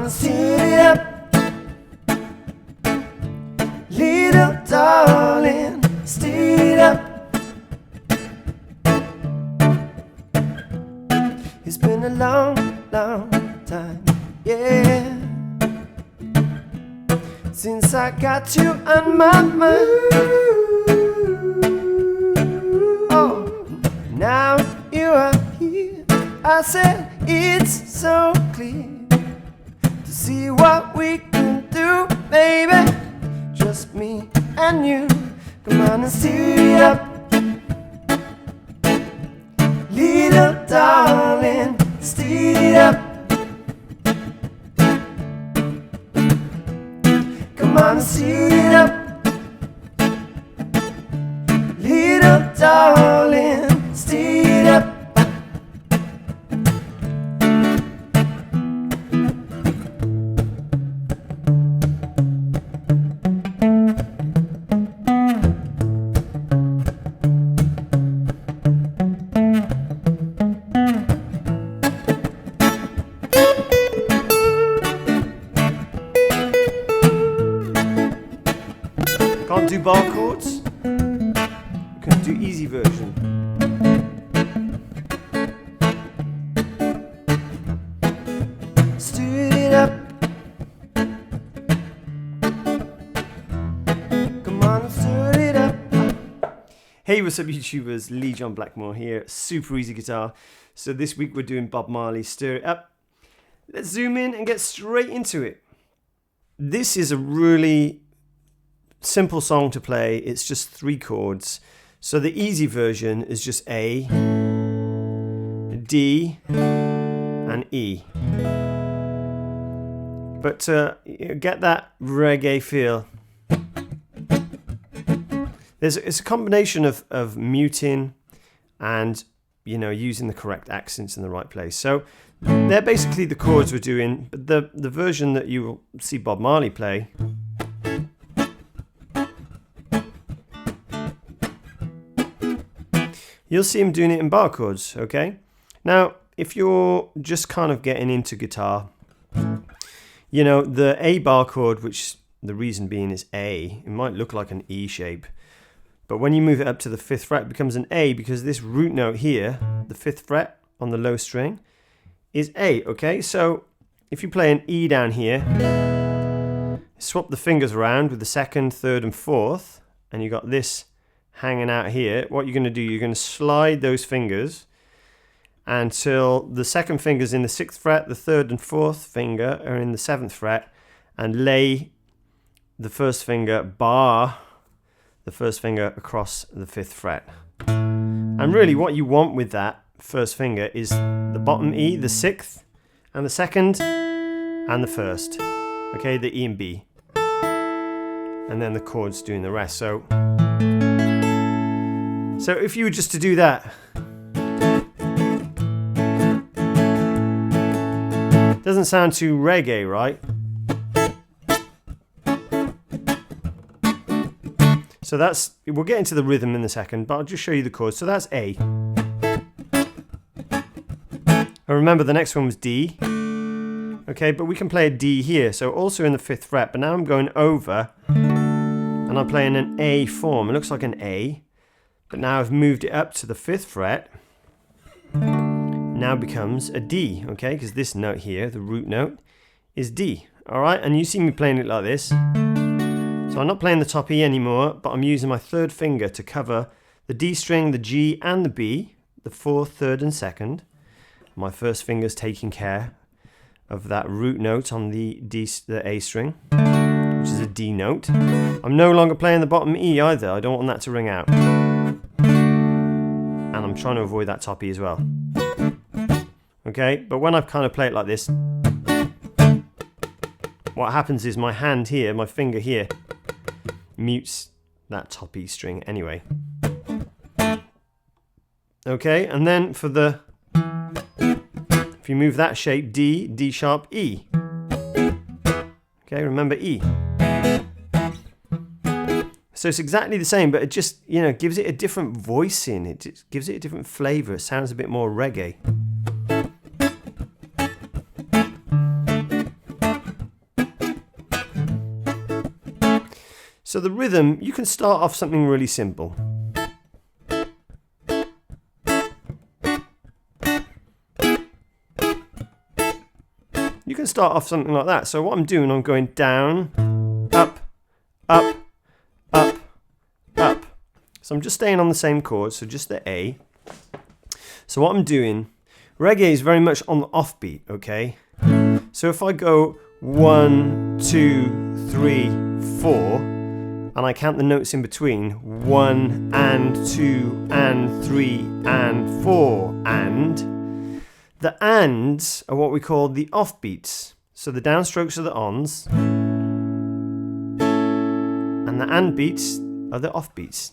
and stir it up. Little darling, stir it up. It's been a long, long time, yeah, since I got you on my mind. Oh, now you are here. I said it's so clear to see what we can do, baby. Just me and you. Come on and stir it up. Little darling, stir it up. Come on and stir it up. Little darling, stir it up. Can't do bar chords? You can do easy version. Stir it up. Come on and stir it up. Hey, what's up YouTubers? Lee John Blackmore here, Super Easy Guitar. So this week we're doing Bob Marley Stir It Up. Let's zoom in and get straight into it. This is a really simple song to play. It's just 3 chords. So the easy version is just A, D, and E. But get that reggae feel. It's a combination of muting and, you know, using the correct accents in the right place. So they're basically the chords we're doing. But the version that you will see Bob Marley play, you'll see him doing it in bar chords, okay? Now, if you're just kind of getting into guitar, you know, the A bar chord, which the reason being is A, it might look like an E shape, but when you move it up to the 5th fret, it becomes an A because this root note here, the 5th fret on the low string, is A, okay? So if you play an E down here, swap the fingers around with the 2nd, 3rd, and 4th, and you got this hanging out here. What you're going to do, you're going to slide those fingers until the 2nd finger's in the 6th fret, the 3rd and 4th finger are in the 7th fret, and lay the 1st finger, bar the 1st finger across the 5th fret. And really what you want with that 1st finger is the bottom E, the 6th, and the 2nd, and the 1st. Okay, the E and B. And then the chords doing the rest. So if you were just to do that, doesn't sound too reggae, right? So that's, we'll get into the rhythm in a second, but I'll just show you the chords. So that's A. And remember the next one was D. Okay, but we can play a D here, so also in the 5th fret, but now I'm going over and I'm playing an A form. It looks like an A, but now I've moved it up to the 5th fret. Now becomes a D, okay, because this note here, the root note, is D. All right, and you see me playing it like this. So I'm not playing the top E anymore, but I'm using my 3rd finger to cover the D string, the G, and the B, the 4th, 3rd, and 2nd. My 1st finger's taking care of that root note on the A string, which is a D note. I'm no longer playing the bottom E either. I don't want that to ring out. And I'm trying to avoid that top E as well. Okay, but when I kind of play it like this, what happens is my hand here, my finger here, mutes that top E string anyway. Okay, and then for the, if you move that shape, D, D sharp, E. Okay, remember E. So it's exactly the same, but it just, you know, gives it a different voicing. It just gives it a different flavor. It sounds a bit more reggae. So the rhythm, you can start off something really simple. You can start off something like that. So what I'm doing, I'm going down, up, up, up, up. So I'm just staying on the same chord, so just the A. So what I'm doing, reggae is very much on the offbeat, okay? So if I go 1, 2, 3, 4, and I count the notes in between, 1 and 2 and 3 and 4 and, the ands are what we call the offbeats. So the downstrokes are the ons, and the and beats are the offbeats.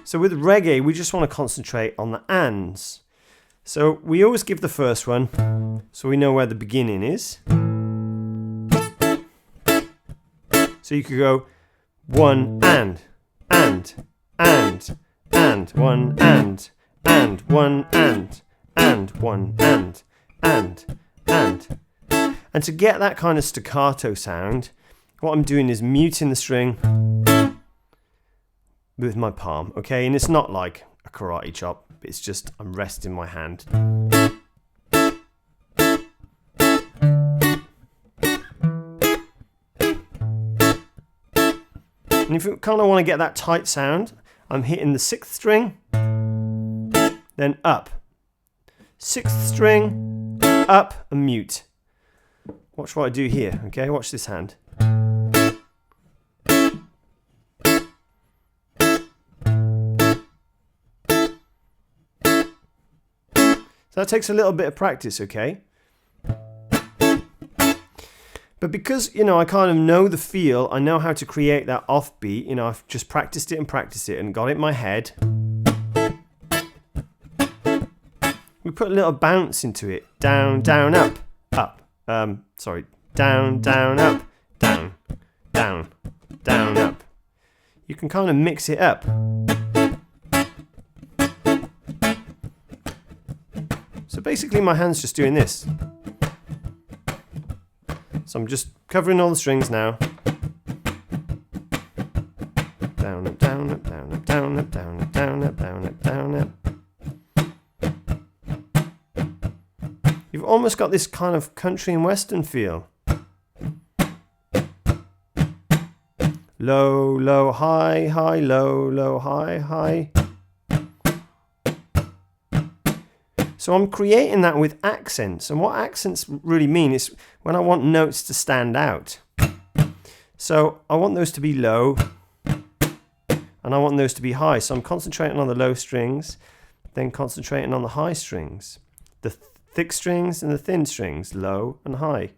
So with reggae, we just want to concentrate on the ands. So we always give the first one, so we know where the beginning is. So you could go 1 and, 1 and, 1 and, 1 and, 1 and. And to get that kind of staccato sound, what I'm doing is muting the string with my palm, okay? And it's not like a karate chop, it's just I'm resting my hand. And if you kind of want to get that tight sound, I'm hitting the 6th string, then up. 6th string, up, and mute. Watch what I do here, okay? Watch this hand. So that takes a little bit of practice, okay? But because, I kind of know the feel, I know how to create that offbeat, I've just practiced it and got it in my head. We put a little bounce into it. Down, down, up, up. Down, down, up, down, down, down, up. You can kind of mix it up. So basically my hand's just doing this. So I'm just covering all the strings now. Down, up, down, up, down, up, down, up, down, up, down, up, down, up, down, up. You've almost got this kind of country and western feel. Low, low, high, high, low, low, high, high. So I'm creating that with accents. And what accents really mean is when I want notes to stand out. So I want those to be low and I want those to be high. So I'm concentrating on the low strings, then concentrating on the high strings. The thick strings and the thin strings, low and high.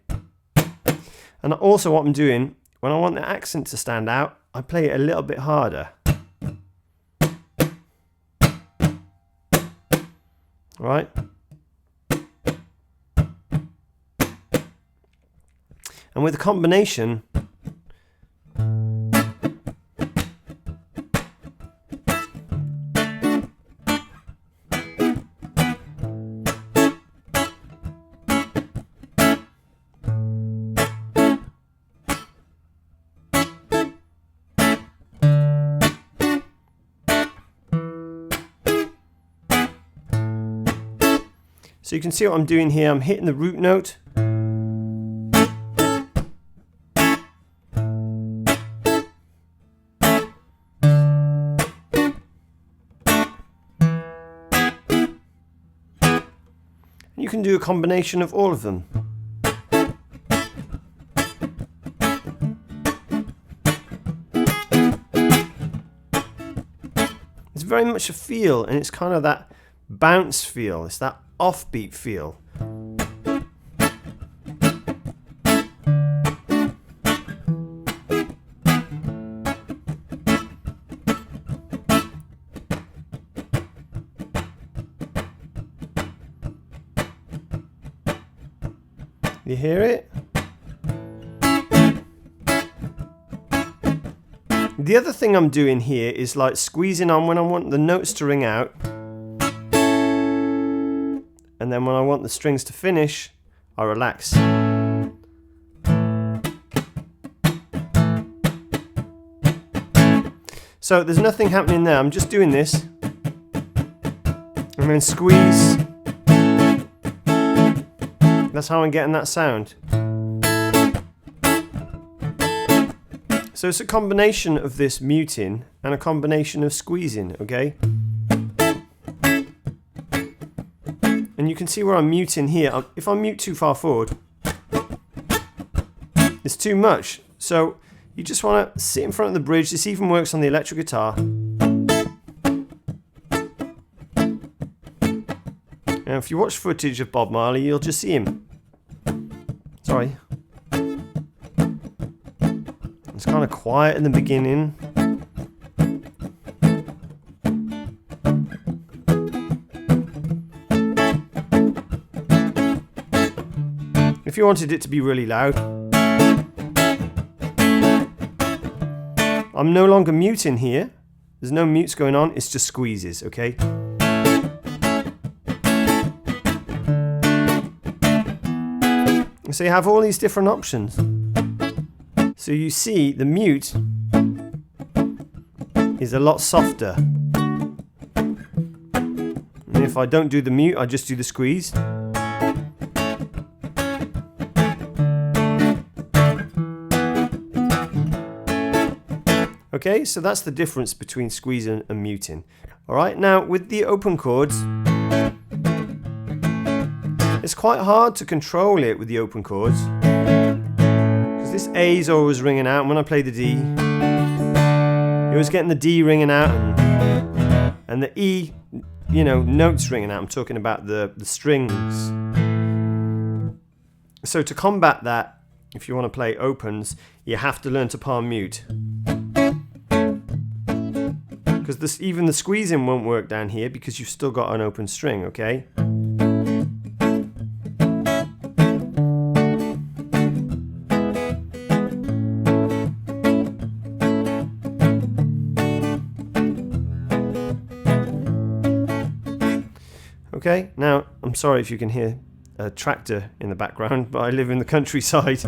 And also what I'm doing, when I want the accent to stand out, I play it a little bit harder. Right? And with the combination, so you can see what I'm doing here. I'm hitting the root note. You can do a combination of all of them. It's very much a feel, and it's kind of that bounce feel. It's that offbeat feel. You hear it? The other thing I'm doing here is like squeezing on when I want the notes to ring out. And then when I want the strings to finish, I relax. So there's nothing happening there. I'm just doing this. And then squeeze. That's how I'm getting that sound. So it's a combination of this muting and a combination of squeezing, okay? And you can see where I'm muting here. If I mute too far forward, it's too much. So you just want to sit in front of the bridge. This even works on the electric guitar. Now, if you watch footage of Bob Marley, you'll just see him. Sorry. It's kind of quiet in the beginning. If you wanted it to be really loud, I'm no longer muting here. There's no mutes going on, it's just squeezes, okay? So you have all these different options. So you see the mute is a lot softer. And if I don't do the mute, I just do the squeeze. Okay, so that's the difference between squeezing and muting. Alright, now with the open chords, it's quite hard to control it with the open chords. Because this A is always ringing out, and when I play the D, you're always getting the D ringing out, and the E, you know, notes ringing out. I'm talking about the strings. So to combat that, if you want to play opens, you have to learn to palm mute. Because even the squeezing won't work down here because you've still got an open string, okay? Okay, now I'm sorry if you can hear a tractor in the background, but I live in the countryside.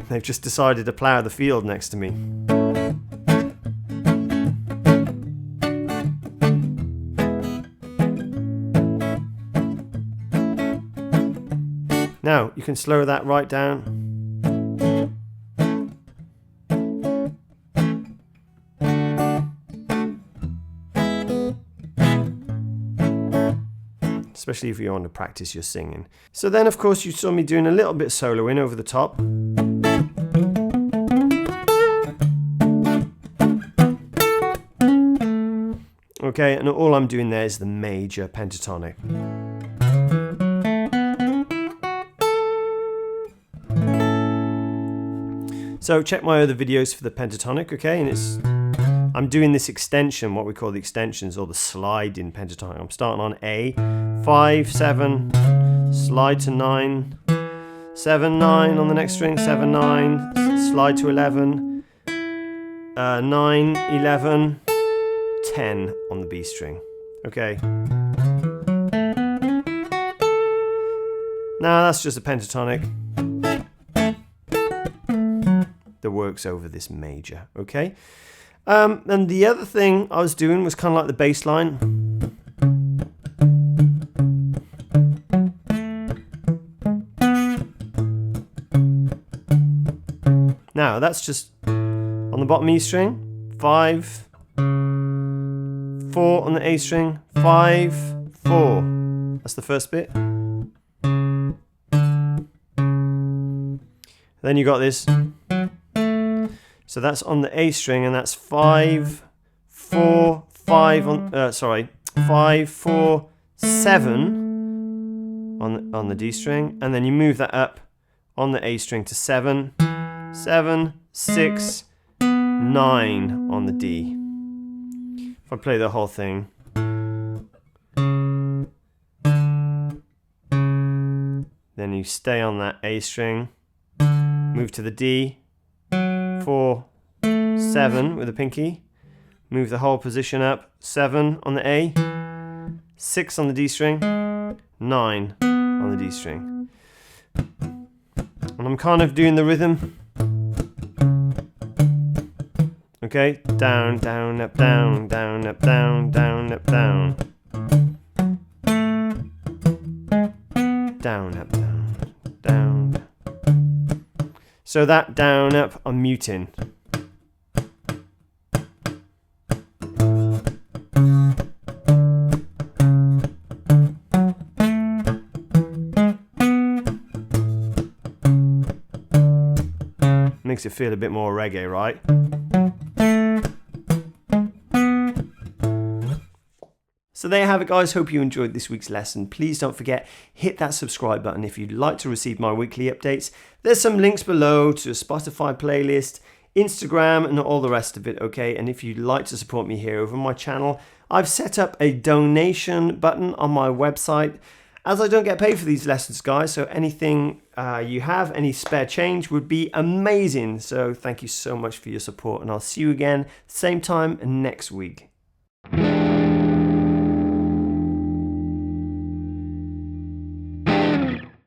They've just decided to plough the field next to me. Now, you can slow that right down. Especially if you want to practice your singing. So then, of course, you saw me doing a little bit soloing over the top. Okay, and all I'm doing there is the major pentatonic. So check my other videos for the pentatonic, okay? And I'm doing this extension, what we call the extensions, or the slide in pentatonic. I'm starting on A, 5, 7, slide to 9, 7, 9 on the next string, 7, 9, slide to 11, 9, 11, 10 on the B string, okay? Now that's just a pentatonic that works over this major, okay? And the other thing I was doing was kind of like the bass line. Now that's just on the bottom E string, 5, 4 on the A string, 5, 4. That's the first bit. Then you got this. So that's on the A string, and that's 5, 4, 5 on 5, 4, 7 on the D string, and then you move that up on the A string to 7, 7, 6, 9 on the D. If I play the whole thing. Then you stay on that A string, move to the D, 4, 7 with a pinky, move the whole position up, 7 on the A, 6 on the D string, 9 on the D string. And I'm kind of doing the rhythm. Okay, down, down, up, down, down, up, down, down, up, down. Down, up, down, down. So that down, up, I'm muting. Makes it feel a bit more reggae, right? So there you have it, guys. Hope you enjoyed this week's lesson. Please don't forget, hit that subscribe button if you'd like to receive my weekly updates. There's some links below to a Spotify playlist, Instagram, and all the rest of it, okay? And if you'd like to support me here over my channel, I've set up a donation button on my website, as I don't get paid for these lessons, guys, so anything you have, any spare change would be amazing. So thank you so much for your support, and I'll see you again same time next week.